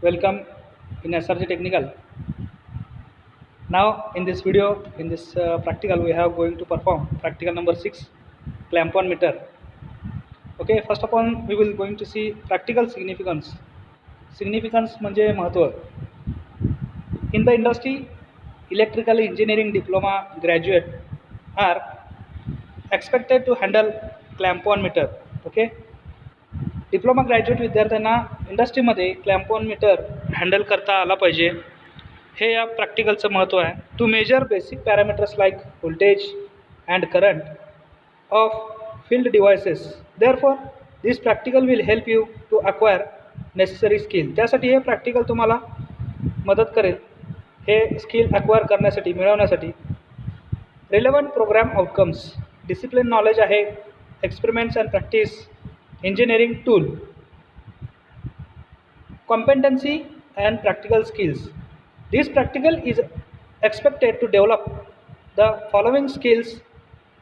Welcome in SRG Technical. Now in this video, in this practical, we have going to perform practical number 6, clamp on meter. Okay, first of all we will going to see practical significance. Significance म्हणजे महत्व. In the industry, electrical engineering diploma graduate are expected to handle clamp on meter. Okay, diploma graduate विद्यार्थ्यांना इंडस्ट्रीमध्ये clamp on metre handle करता आला पाहिजे, हे या प्रॅक्टिकलचं महत्त्व आहे. Two major basic parameters like voltage and current of field devices. Therefore this practical will help you to acquire necessary skill. त्यासाठी हे प्रॅक्टिकल तुम्हाला मदत करेल हे स्किल अक्वायर करण्यासाठी, मिळवण्यासाठी. Relevant program outcomes, discipline knowledge आहे, experiments and practice, engineering tool, competency and practical skills. This practical is expected to develop the following skills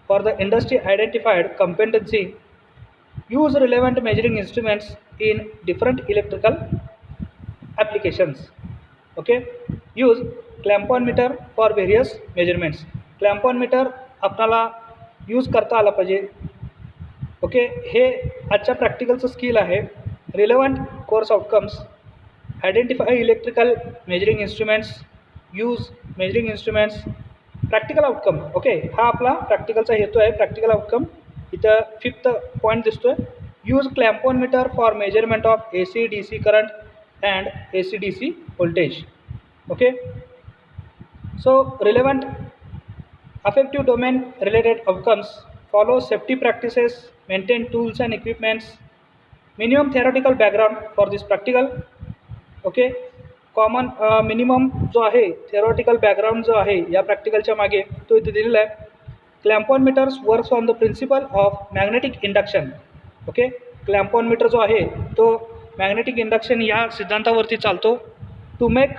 for the industry identified competency. Use relevant measuring instruments in different electrical applications. Okay, use clamp on meter for various measurements. Clamp on meter आपल्याला use करता आला पाहिजे. Okay, हे आजच्या प्रॅक्टिकलचं skill आहे. Relevant course outcomes, identify electrical measuring instruments, use measuring instruments, practical outcome. Okay, हा आपला प्रॅक्टिकलचा हेतू आहे. प्रॅक्टिकल आउटकम इथं 5th पॉईंट दिसतो आहे. Use clamp on meter for measurement of AC DC current and AC DC voltage. Okay, so relevant affective domain related outcomes, follow safety practices, maintain tools and equipments, minimum theoretical background for this practical. Okay, common minimum जो आहे theoretical background जो आहे या प्रॅक्टिकलच्या मागे तो इथे दिलेला आहे. Clamp on meters works on the principle of magnetic induction. Okay, clamp on meter जो आहे तो मॅग्नेटिक इंडक्शन या सिद्धांतावरती चालतो. To make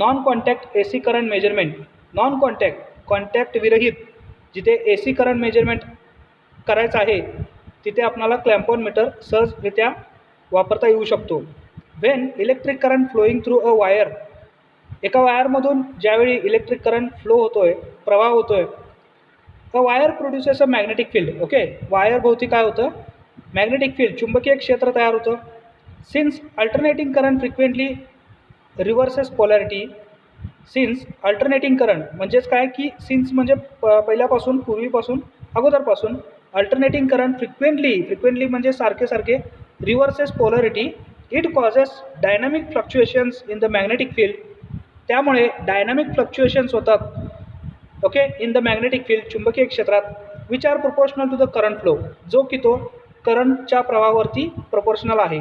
non contact AC current measurement, non contact विरहित जिथे AC करंट मेजरमेंट करायचं आहे तिथे आपल्याला क्लॅम्प ऑन मीटर सहजरित्या वापरता येऊ शकतो. When electric current flowing through a wire, एका वायरमधून ज्यावेळी इलेक्ट्रिक करंट फ्लो होतो आहे, प्रवाह होतो आहे, a wire produces a magnetic field. Okay, wire भोवती काय होतं, मॅग्नेटिक फील्ड, चुंबकीय क्षेत्र तयार होतं. Since alternating current frequently reverses polarity. Since alternating current म्हणजेच काय की सिन्स म्हणजे पहिल्यापासून, पूर्वीपासून, अगोदरपासून. अल्टरनेटिंग करंट फ्रिक्वेंटली म्हणजे सारखे reverses polarity. It causes dynamic fluctuations in the magnetic field. त्यामुळे डायनॅमिक फ्लक्च्युएशन्स होतात. Okay, in the magnetic field, चुंबकीय क्षेत्रात, which are proportional to the current flow, जो की तो करंटच्या प्रवाहावरती प्रोपोर्शनल आहे.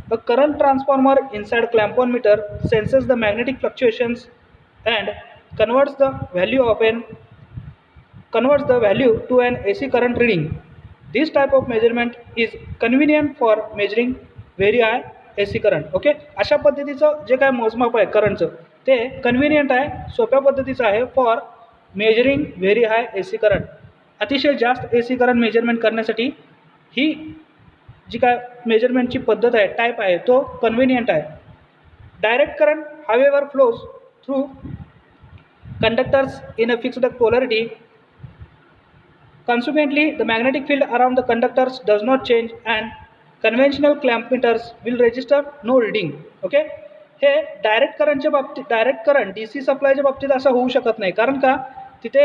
The current transformer inside clamp on meter senses the magnetic fluctuations and converts the value to an AC current reading. This type of measurement is convenient for measuring very high AC current. Okay, अशा पद्धतीचं जे काय मोजमाप आहे करंटचं ते convenient आहे, सोप्या पद्धतीचं आहे for measuring very high AC current. अतिशय जास्त AC करंट मेजरमेंट करण्यासाठी ही जी काय मेजरमेंटची पद्धत आहे, टाईप आहे, तो कन्व्हिनियंट आहे. Direct current however flows through conductors in a fixed polarity. Consequently, the magnetic field around the conductors does not change and conventional clamp meters will register no reading. Okay, हे direct करंटच्या बाबतीत, direct current DC सप्लायच्या बाबतीत असं होऊ शकत नाही. कारण का, तिथे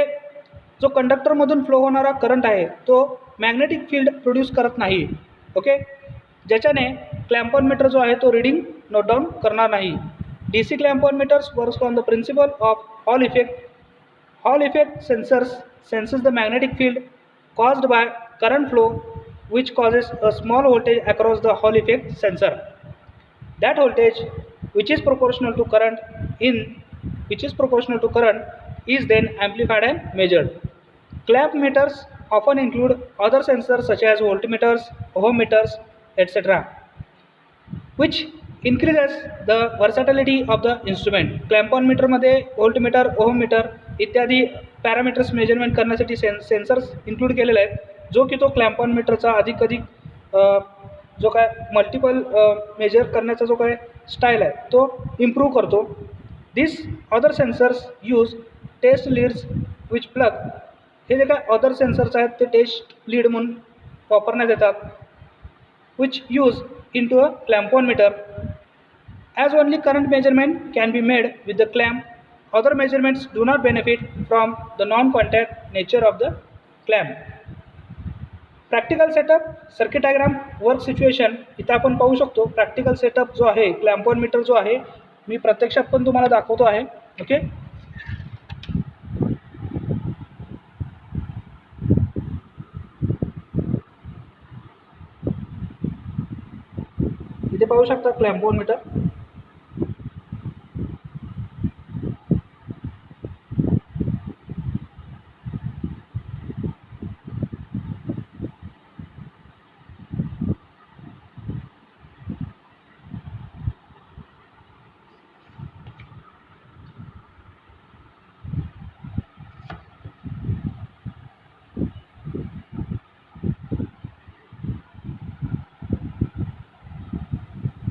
जो कंडक्टरमधून फ्लो होणारा करंट आहे तो मॅग्नेटिक फील्ड प्रोड्यूस करत नाही. ओके, ज्याच्याने क्लॅम्प ऑन मीटर जो आहे तो रीडिंग नोट डाऊन करणार नाही. DC clamp on meters works on the principle of Hall effect. Hall effect senses the magnetic field caused by current flow, which causes a small voltage across the Hall effect sensor. That voltage, which is proportional to current, is then amplified and measured. Clamp meters often include other sensors such as voltmeters, ohm meters, etc., which increases the versatility of the instrument. Clamp on मीटरमध्ये voltmeter, ohm metre इत्यादी parameters measurement करण्यासाठी sensors include केलेले आहेत, जो की तो clamp on मीटरचा अधिक जो काय मल्टिपल मेजर करण्याचा जो काय स्टाईल आहे तो इम्प्रूव्ह करतो. This other sensors use test leads which plug. हे जे काय अदर सेन्सर्स आहेत ते टेस्ट लीड म्हणून वापरण्यात येतात, which use into a clamp on meter. As only current measurement can be made with the clamp, other measurements do not benefit from the non-contact nature of the clamp. Practical setup circuit diagram work situation इथं आपण पाहू शकतो. Practical setup जो आहे clamp on meter जो आहे मी प्रत्यक्षात पण तुम्हाला दाखवतो आहे. ओके, इथे पाहू शकता clamp on meter.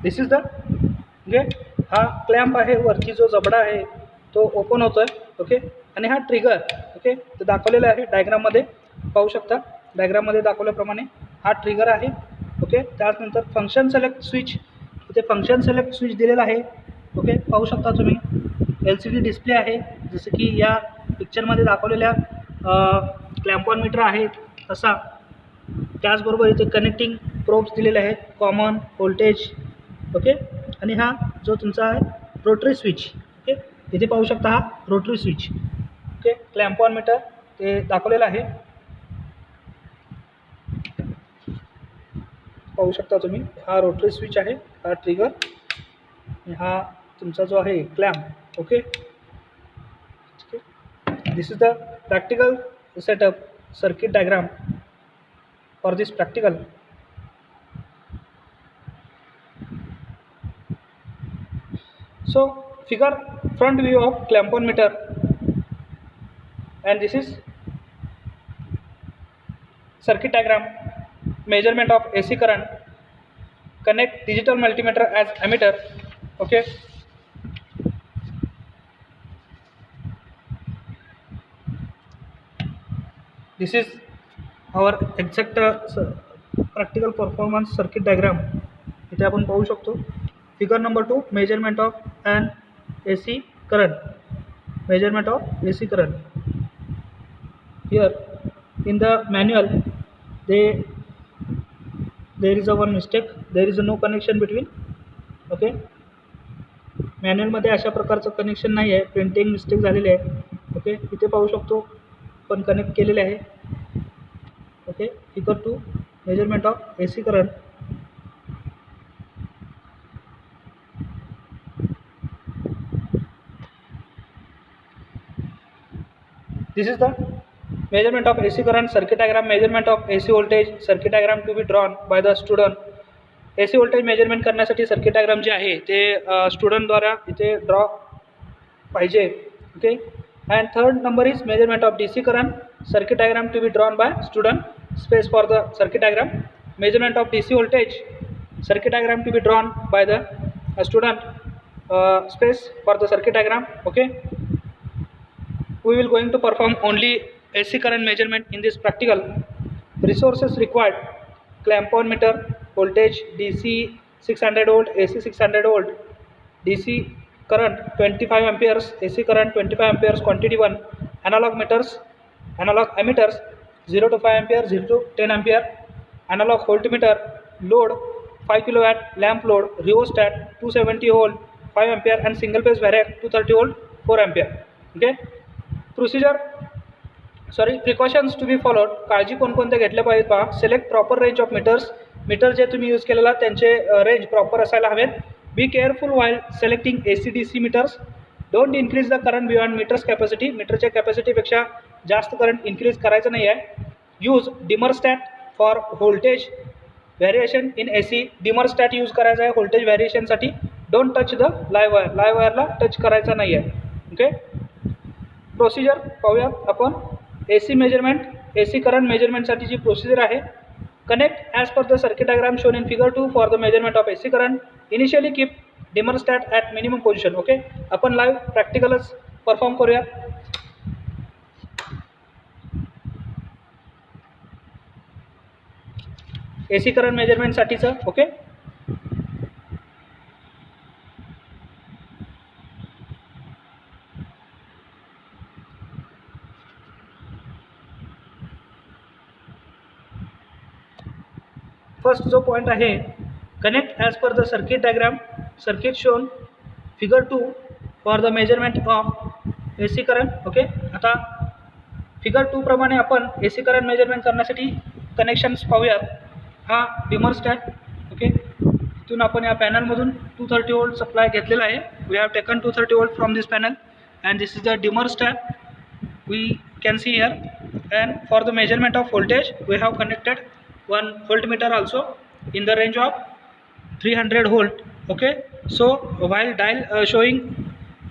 This is the म्हणजे हा क्लॅम्प आहे, वरती जो जबडा आहे तो ओपन होतो आहे. ओके, आणि हा ट्रिगर ओके तो दाखवलेला आहे डायग्राममध्ये पाहू शकता. डायग्राममध्ये दाखवल्याप्रमाणे हा ट्रिगर आहे. ओके, त्यानंतर फंक्शन सिलेक्ट स्विच, इथे फंक्शन सिलेक्ट स्विच दिलेला आहे. ओके, पाहू शकता तुम्ही LCD डिस्प्ले आहे जसं की या पिक्चरमध्ये दाखवलेल्या क्लॅम्प ऑन मीटर आहे तसा. त्याचबरोबर इथे कनेक्टिंग प्रोब्स दिलेले आहेत, कॉमन व्होल्टेज. ओके, आणि हा जो तुमचा आहे रोटरी स्विच. ओके, इथे पाहू शकता हा rotary switch. Okay, clamp on meter ते दाखवलेलं आहे पाहू शकता तुम्ही. हा रोटरी स्विच आहे, हा ट्रिगर, आणि हा तुमचा जो आहे clamp. Okay, this is the practical setup circuit diagram for this practical. So figure front view of clamp on meter, and this is circuit diagram, measurement of AC current, connect digital multimeter as ammeter. Okay, this is our exact practical performance circuit diagram. इथे आपण पाहू शकतो. Figure number 2, measurement of an AC current. Measurement of AC current. Here in the manual there is a one mistake. There is a no connection between. Okay, manual मध्ये अशा प्रकारचं connection नाही आहे, printing mistake झालेली आहे. Okay, इथे पाहू शकतो पण कनेक्ट केलेले आहे. Okay, figure 2 measurement of AC current. This is the measurement of AC current, circuit diagram, measurement of AC voltage, circuit diagram to be drawn by the student. AC voltage measurement करण्यासाठी circuit diagram जे आहे ते स्टुडंटद्वारा इथे draw पाहिजे. Okay, and third number is measurement of DC current, circuit diagram to be drawn by student. Space for the circuit diagram. Measurement of DC voltage, circuit diagram to be drawn by the student. Space for the circuit diagram. Okay, we will going to perform only AC current measurement in this practical. Resources required: clamp on meter, voltage DC 600 volt, AC 600 volt, DC current 25 amperes, AC current 25 amperes, quantity 1, analog meters, analog ammeters 0 to 5 ampere, 0 to 10 ampere, analog voltmeter, load 5 kilowatt, lamp load, rheostat 270 volt 5 ampere, and single phase variac 230 volt 4 ampere. Okay, precautions to be followed. काळजी कोणकोणत्या घेतल्या पाहिजेत पहा. Select proper range of meters. Meter जे तुम्ही use केलेला त्यांचे range proper असायला हवेत. Be careful while selecting AC DC meters. Don't increase the current beyond meters capacity. मीटरच्या कॅपॅसिटीपेक्षा जास्त करंट इन्क्रीज करायचं नाही आहे. Use dimmerstat for voltage variation in AC. Dimmerstat use करायचा आहे व्होल्टेज व्हेरिएशनसाठी. Don't touch the live wire. Live वायरला टच करायचा नाही आहे. ओके, प्रोसिजर पाहूयात आपण. AC मेजरमेंट, AC करंट मेजरमेंटसाठी जी प्रोसिजर आहे. Connect as per the circuit diagram shown in figure 2 for the measurement of AC current. Initially keep dimmerstat at minimum position. Okay, आपण लाईव्ह प्रॅक्टिकलच परफॉर्म करूया. AC करंट मेजरमेंटसाठीचं. ओके, फर्स्ट जो point आहे, connect as per the circuit diagram, circuit shown figure 2 for the measurement of AC current. Okay, आता figure 2 प्रमाणे आपण AC करंट मेजरमेंट करण्यासाठी कनेक्शन्स पाहूयात. हा डिमरस्टॅट. ओके, इथून आपण या पॅनलमधून 230 वोल्ट सप्लाय घेतलेला आहे. We have taken 230 volt from this panel and this is the dimmerstat we can see here. And for the measurement of voltage we have connected one voltmeter also in the range of 300 volt. Okay, so while dial showing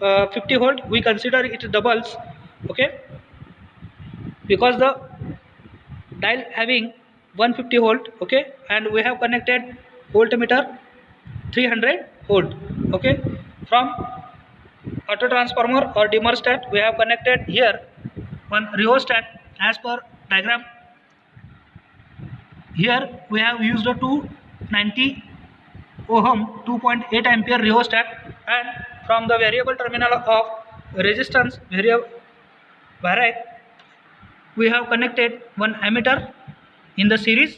50 volt, we consider it doubles. Okay, because the dial having 150 volt. Okay, and we have connected voltmeter 300 volt. Okay, from auto transformer or dimmerstat we have connected here one rheostat as per diagram. Here we have used a 290 ohm 2.8 ampere rheostat, and from the variable terminal of resistance variac we have connected one ammeter in the series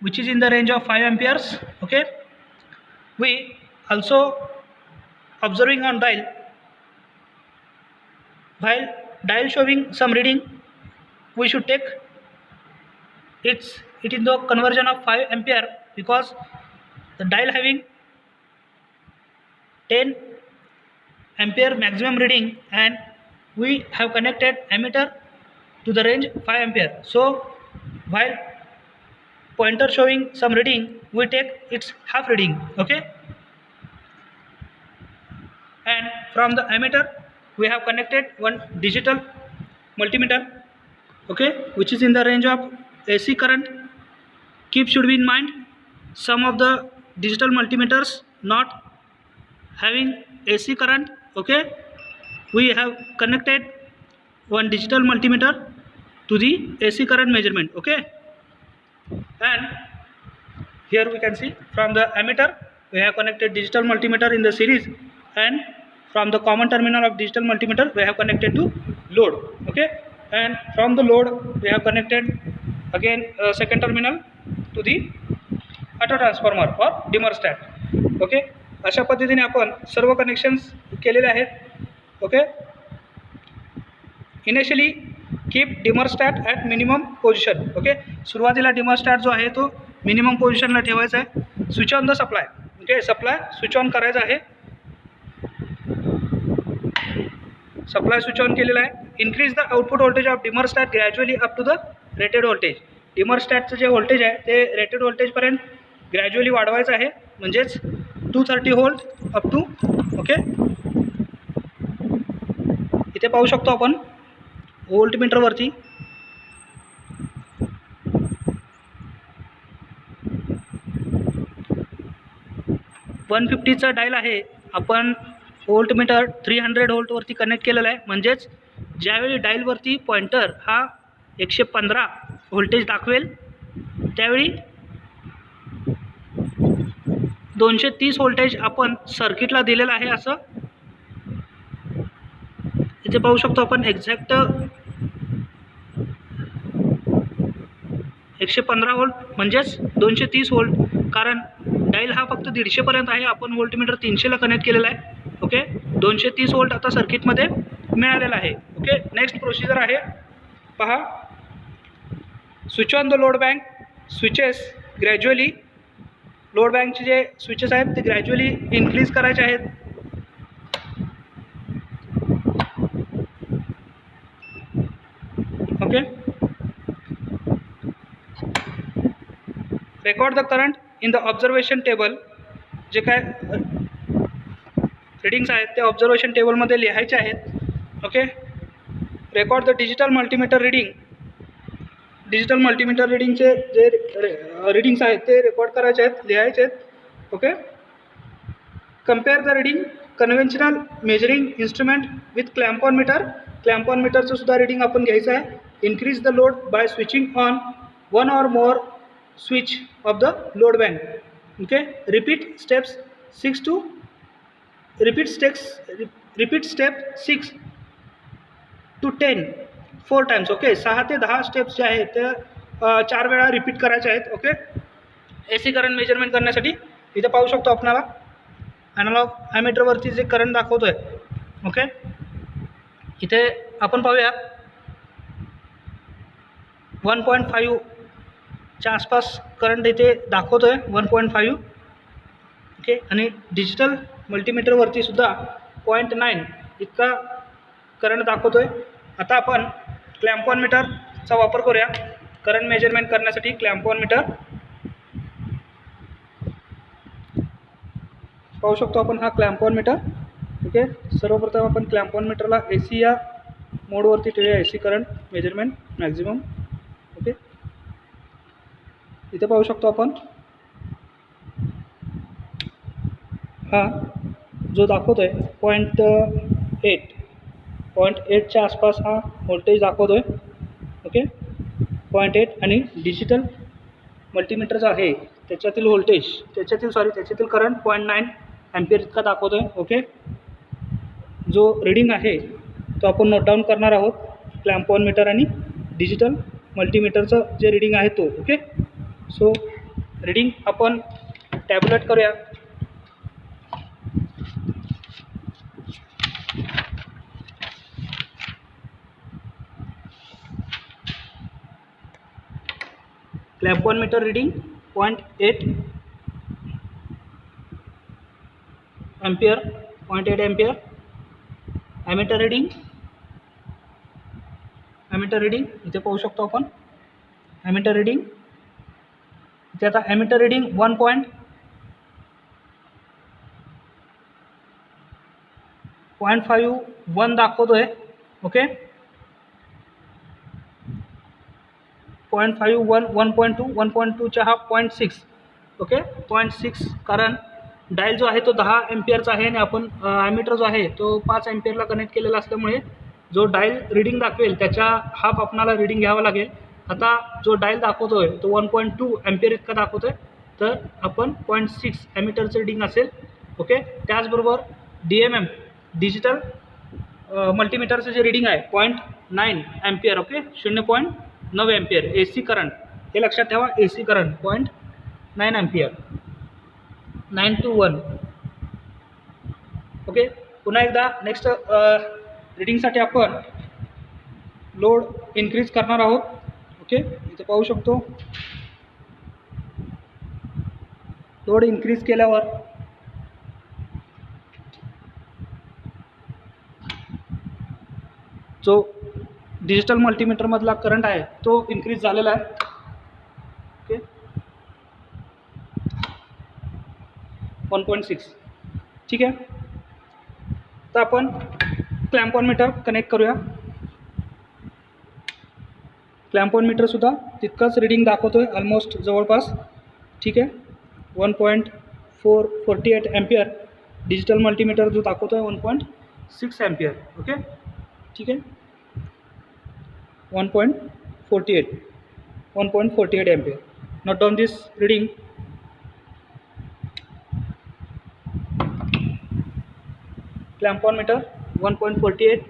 which is in the range of 5 amperes. Okay, we also observing on dial, while dial showing some reading we should take it in the conversion of 5 ampere, because the dial having 10 ampere maximum reading and we have connected ammeter to the range 5 ampere. So while pointer showing some reading we take its half reading. Okay, and from the ammeter we have connected one digital multimeter. Okay, which is in the range of AC current. Should be in mind, some of the digital multimeters not having AC current. Okay, we have connected one digital multimeter to the AC current measurement. Okay, and here we can see from the ammeter we have connected digital multimeter in the series, and from the common terminal of digital multimeter we have connected to load. Okay, and from the load we have connected again second terminal to the auto transformer or dimmerstat. Okay, अशा पद्धतीने आपण सर्व connections केलेले आहेत. Okay, initially keep dimmerstat at minimum position. Okay, सुरुवातीला dimmerstat जो आहे तो मिनिमम पोझिशनला ठेवायचा आहे. Switch on the supply. Okay, supply switch on करायचा आहे. सप्लाय स्विच ऑन केलेला आहे. Increase the output voltage of dimmerstat gradually up to the rated voltage. डिमरस्टॅटचं जे व्होल्टेज आहे ते रेटेड व्होल्टेजपर्यंत ग्रॅज्युअली वाढवायचं आहे, म्हणजेच 230 व्होल्ट अप टू. ओके, इथे पाहू शकतो आपण व्होल्टमीटरवरती वन 150चा डायल आहे. आपण व्होल्टमीटर 300 व्होल्टवरती कनेक्ट केलेला आहे, म्हणजेच ज्यावेळी डायलवरती पॉइंटर हा 115 व्होल्टेज दाखवेल त्यावेळी 230 व्होल्टेज आपण सर्किटला दिलेलं आहे. असं इथे पाहू शकतो आपण एक्झॅक्ट 115 व्होल्ट म्हणजेच 230 व्होल्ट, कारण डायल हा फक्त 150 पर्यंत आहे. आपण व्होल्टमीटर 300ला कनेक्ट केलेला आहे. ओके, 230 व्होल्ट आता सर्किटमध्ये मिळालेला आहे. ओके, नेक्स्ट प्रोसिजर आहे पहा. Switch on the load bank switches gradually. Load बँकचे जे स्विचेस आहेत ते ग्रॅज्युअली इन्क्रीज करायचे आहेत. Okay, record the current in the observation table. जे काय रिडिंग्स आहेत ते ऑब्झर्वेशन टेबलमध्ये लिहायचे आहेत. Okay, record the digital multimeter reading. Digital multimeter रिडिंगचे जे रिडिंग्स आहेत ते रेकॉर्ड करायचे आहेत, लिहायचे आहेत. Okay, Compare the reading conventional measuring instrument with clamp on meter. Clamp on meter चं सुद्धा reading आपण घ्यायचं आहे. Increase the load by switching on one or more switch of the load bank. Okay. Repeat step 6 to 10 4 times. Okay. 6 ते 10 steps जे आहेत ते 4 वेळा रिपीट करायचे आहेत. ओके. AC करंट मेजरमेंट करण्यासाठी इथे पाहू शकतो आपल्याला ॲनालॉग ॲमीटरवरती जे करंट दाखवतोय. ओके. इथे आपण पाहूया 1.5 च्या आसपास करंट इथे दाखवतोय 1.5. ओके. आणि डिजिटल मल्टीमीटरवरती सुद्धा 0.9 इतका करंट दाखवतोय. आता आपण क्लॅम्प ऑन मीटरचा वापर करूया करंट मेजरमेंट करण्यासाठी. क्लॅम्प ऑन मीटर पाहू शकतो आपण, हा क्लॅम्प ऑन मीटर. ओके. सर्वप्रथम आपण क्लॅम्प ऑन मीटरला AC या मोडवरती ठेवूया. AC current measurement maximum. Okay. इथे पाहू शकतो आपण हा जो दाखवतोय 0.8च्या आसपास हा व्होल्टेज दाखवतोय. ओके. 0.8 आणि डिजिटल मल्टीमीटर जो आहे त्याच्यातील व्होल्टेज त्याच्यातील करंट 0.9 ॲम्पियर इतका दाखवतोय. ओके. जो रीडिंग आहे तो आपण नोट डाऊन करणार आहोत. क्लॅम्प ऑन मीटर आणि डिजिटल मल्टीमीटरचं जे रीडिंग आहे तो. ओके. सो रीडिंग आपण टॅब्युलेट करूया. Clamp on meter reading 0.8 ampere. Ammeter reading इथे पाहू शकतो आपण ॲमीटर रीडिंग. इथे आता ॲमीटर रीडिंग 1.51 दाखवतोय. ओके. 0.51 1.2च्या हा 0.6. ओके. 0.6 कारण डायल जो आहे तो 10 ॲम्पियरचा आहे आणि आपण ॲमीटर जो आहे तो 5 ॲम्पियरला कनेक्ट केलेला असल्यामुळे जो डायल रीडिंग दाखवेल त्याच्या हाफ आपणाला रीडिंग घ्यावं लागेल. आता जो डायल दाखवतोय तो 1.2 ॲम्पियर इतका दाखवतोय, तर आपण 0.6 ॲमीटरचं रीडिंग असेल. ओके. त्याचबरोबर DMM डिजिटल मल्टीमीटरचं जे रीडिंग आहे 0.9 ampere. Okay. 0.9 ampere AC current, हे लक्षात ठेवा. AC current 0.9 ampere 9 to 1. Okay. पुन्हा एकदा नेक्स्ट रीडिंगसाठी आपण लोड इन्क्रीज करणार आहोत. ओके. इथे पाहू शकतो लोड इन्क्रीज केल्यावर जो डिजिटल मल्टीमीटरमधला करंट आहे तो इन्क्रीज झालेला आहे. ओके. 1.6. ठीक आहे. तर आपण क्लॅम्प ऑन मीटर कनेक्ट करूया. क्लॅम्प ऑन मीटरसुद्धा तितकंच रीडिंग दाखवतोय ऑलमोस्ट जवळपास. ठीक आहे. 1.48 ॲम्पियर. डिजिटल मल्टीमीटर जो दाखवतोय 1.6 ॲम्पियर. ओके. ठीक आहे. 1.48 ampere. Note down this reading. Clamp on meter 1.48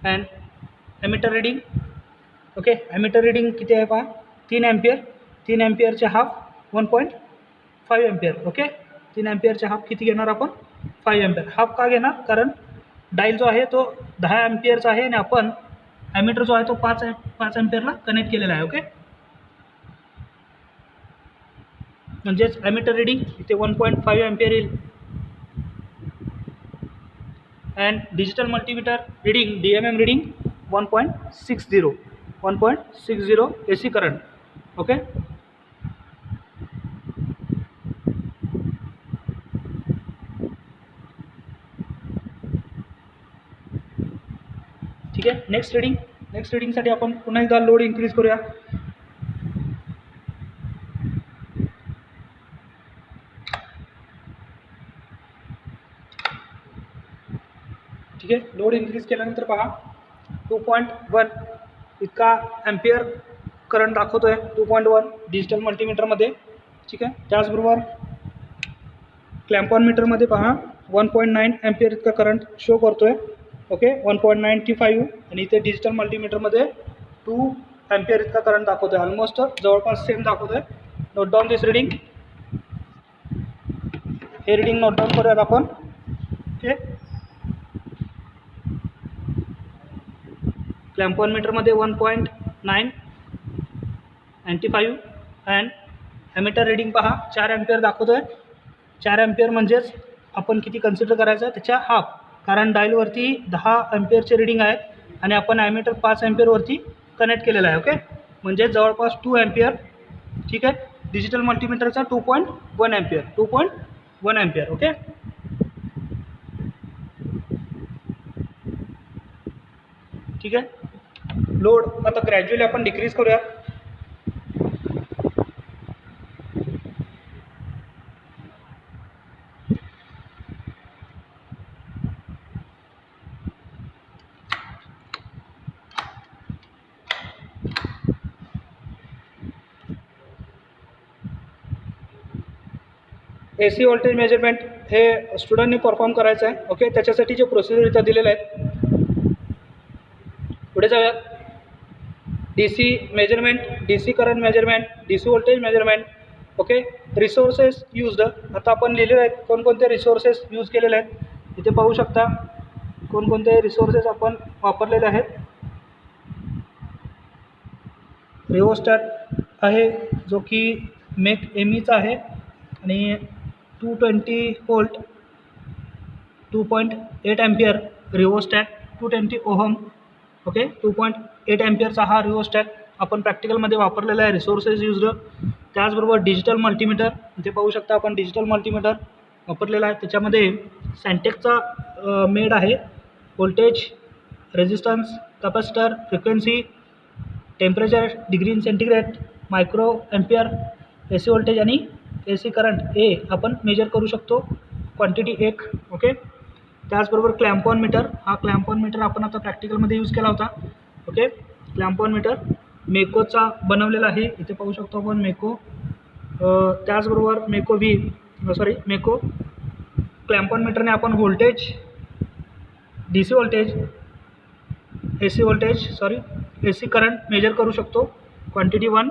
and ammeter reading. Okay. Ammeter reading किती आहे पहा, 3 ॲम्पियर. 3 ॲम्पियरचे हाफ 1.5 ॲम्पियर. ओके. 3 ॲम्पियरचे हाफ किती घेणार आपण, 5 ॲम्पियर. हाफ का घेणार, कारण डायल जो आहे तो 10 ॲम्पियरचा आहे आणि आपण ॲमीटर जो आहे तो 5 ॲम्पियरला कनेक्ट केलेला आहे. ओके. म्हणजेच ॲमीटर रीडिंग इथे 1.5 ॲम्पियर येईल. And digital multimeter reading DMM reading 1.60 AC current. Okay. ठीक आहे. नेक्स्ट रीडिंगसाठी आपण पुन्हा एकदा लोड इन्क्रीज करूया. ठीक आहे. लोड इन्क्रीज केल्यानंतर पहा 2.1 इतका ॲम्पियर करंट दाखवतो आहे, 2.1 डिजिटल मल्टीमीटरमध्ये. ठीक आहे. त्याचबरोबर क्लॅम्प ऑन मीटरमध्ये पहा 1.9 ॲम्पियर इतका करंट शो करतो आहे. ओके, 1.95. आणि इथे डिजिटल मल्टीमीटरमध्ये 2 ॲम्पियर इतका करंट दाखवतो आहे. ऑलमोस्ट जवळपास सेम दाखवतो आहे. Note down this reading. हे रीडिंग नोट डाऊन करूयात आपण. ओके, क्लॅम्प ऑन मीटरमध्ये 1.995 अँड ॲमीटर रीडिंग पहा 4 ॲम्पियर दाखवतो आहे. 4 ॲम्पियर म्हणजेच आपण किती कन्सिडर करायचं त्याच्या हाफ, कारण डायलवरती 10 ॲम्पियरचे रीडिंग आहे आणि आपण ॲमीटर 5 ॲम्पियरवरती कनेक्ट केलेला आहे. ओके, म्हणजे जवळपास 2 ॲम्पियर. ठीक आहे. Digital मल्टीमीटरचा 2.1 ampere, 2.1 ampere. ओके, ठीक आहे. लोड आता ग्रॅज्युअली आपण डिक्रीज करूया. AC व्होल्टेज मेजरमेंट हे स्टुडंटनी परफॉर्म करायचं आहे. ओके, त्याच्यासाठी जे प्रोसिजर इथं दिलेले आहेत. पुढे जाऊयात. DC measurement, DC current measurement, DC voltage measurement. Okay, resources used. आता आपण लिहिलेले आहेत कोणकोणते रिसोर्सेस यूज केलेले आहेत. इथे पाहू शकता कोणकोणते रिसोर्सेस आपण वापरलेले आहेत. रिओस्टॅट आहे जो की मेक एमीचा आहे आणि 220 volt 2.8 ampere rheostat, 220 ohm. Okay, 2.8 ॲम्पियरचा हा रिओस्टॅट आपण प्रॅक्टिकलमध्ये वापरलेला आहे. Resources used. त्याचबरोबर डिजिटल मल्टीमीटर, इथे पाहू शकता आपण डिजिटल मल्टीमीटर वापरलेला आहे. त्याच्यामध्ये सॅन्टेकचा मेड आहे. Voltage, resistance, capacitor, frequency, temperature, degree in centigrade, micro ampere, AC voltage आणि AC करंट हे आपण मेजर करू शकतो. क्वांटिटी 1. ओके, त्याचबरोबर क्लॅम्प ऑन मीटर. हा क्लॅम्प ऑन मीटर आपण आता प्रॅक्टिकलमध्ये यूज केला होता. ओके, क्लॅम्प ऑन मीटर मेकोचा बनवलेला आहे. इथे पाहू शकतो आपण मेको. त्याचबरोबर मेको क्लॅम्प ऑन मीटरने आपण voltage, DC voltage, AC current measure करू शकतो. क्वांटिटी 1.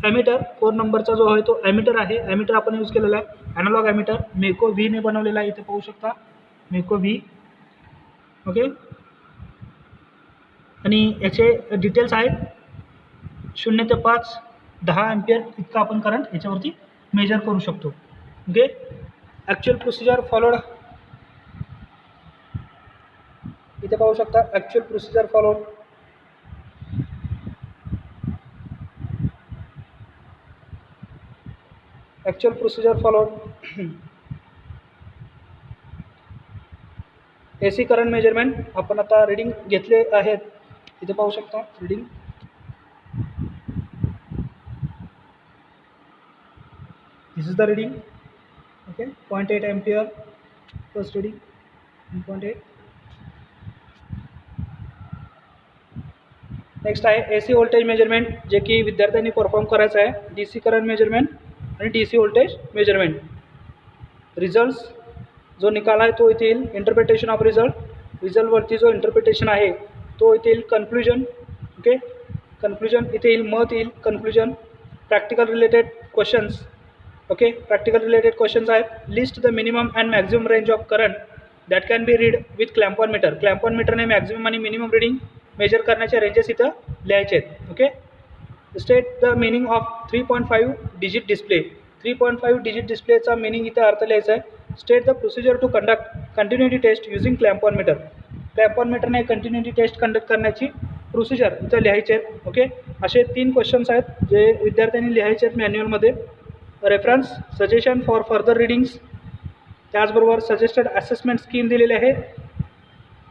ॲमीटर 4 नंबरचा जो आहे तो ॲमीटर आहे. ॲमीटर आपण यूज केलेला आहे. ॲनालॉग ॲमीटर मेको व्हीने बनवलेला आहे. इथे पाहू शकता मेको व्ही. ओके, आणि याचे डिटेल्स आहेत 0 ते 5, 10 ॲम्पियर इतका आपण करंट याच्यावरती मेजर करू शकतो. Okay, actual procedure followed. इथे पाहू शकता actual procedure followed. Actual procedure followed. AC current measurement आपण आता रीडिंग घेतले आहेत. इथे पाहू शकता reading. This is the reading. Okay, 0.8 ampere first reading, 1.8. Next आहे AC व्होल्टेज मेजरमेंट, जे की विद्यार्थ्यांनी परफॉर्म करायचं आहे. DC करंट मेजरमेंट आणि DC व्होल्टेज मेजरमेंट. रिझल्ट्स जो निकाल आहे तो इथे येईल. इंटरप्रिटेशन ऑफ रिझल्टवरती जो इंटरप्रिटेशन आहे तो इथे येईल. कन्क्लुजन. ओके, कन्क्लुजन इथे येईल. मत येईल. Conclusion. Practical related questions. Okay, practical related questions आहेत. List the minimum and maximum range of current that can be read with clamp on meter. Clamp on मीटरने मॅक्झिमम आणि मिनिमम रीडिंग मेजर करण्याचे ranges इथं लिहायचे आहेत. Okay, state the meaning of 3.5 digit display. 3.5 digit डिस्प्लेचा meaning इथं अर्थ लिहायचा आहे. State the procedure to conduct continuity test using clamp on meter. Clamp on मीटरने कंटिन्युटी टेस्ट कंडक्ट करण्याची प्रोसिजर इथं लिहायचे आहेत. ओके, असे 3 क्वेश्चन्स आहेत जे विद्यार्थ्यांनी लिहायचे आहेत मॅन्युअलमध्ये. Reference, suggestion for further readings, त्याचबरोबर सजेस्टेड असेसमेंट स्कीम दिलेली आहे.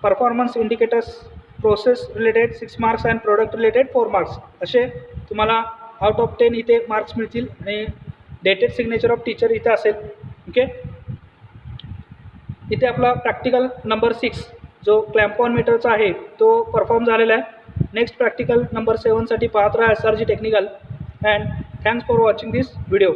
Performance indicators, process related 6 marks and product related 4 marks. असे तुम्हाला आउट ऑफ 10 इथे मार्क्स मिळतील आणि डेटेड सिग्नेचर ऑफ टीचर इथे असेल. ओके, इथे आपला प्रॅक्टिकल नंबर 6 जो क्लॅम्प ऑन मीटरचा आहे तो परफॉर्म झालेला आहे. नेक्स्ट प्रॅक्टिकल नंबर 7 साठी पाहत राहा SRG technical. And thanks for watching this video.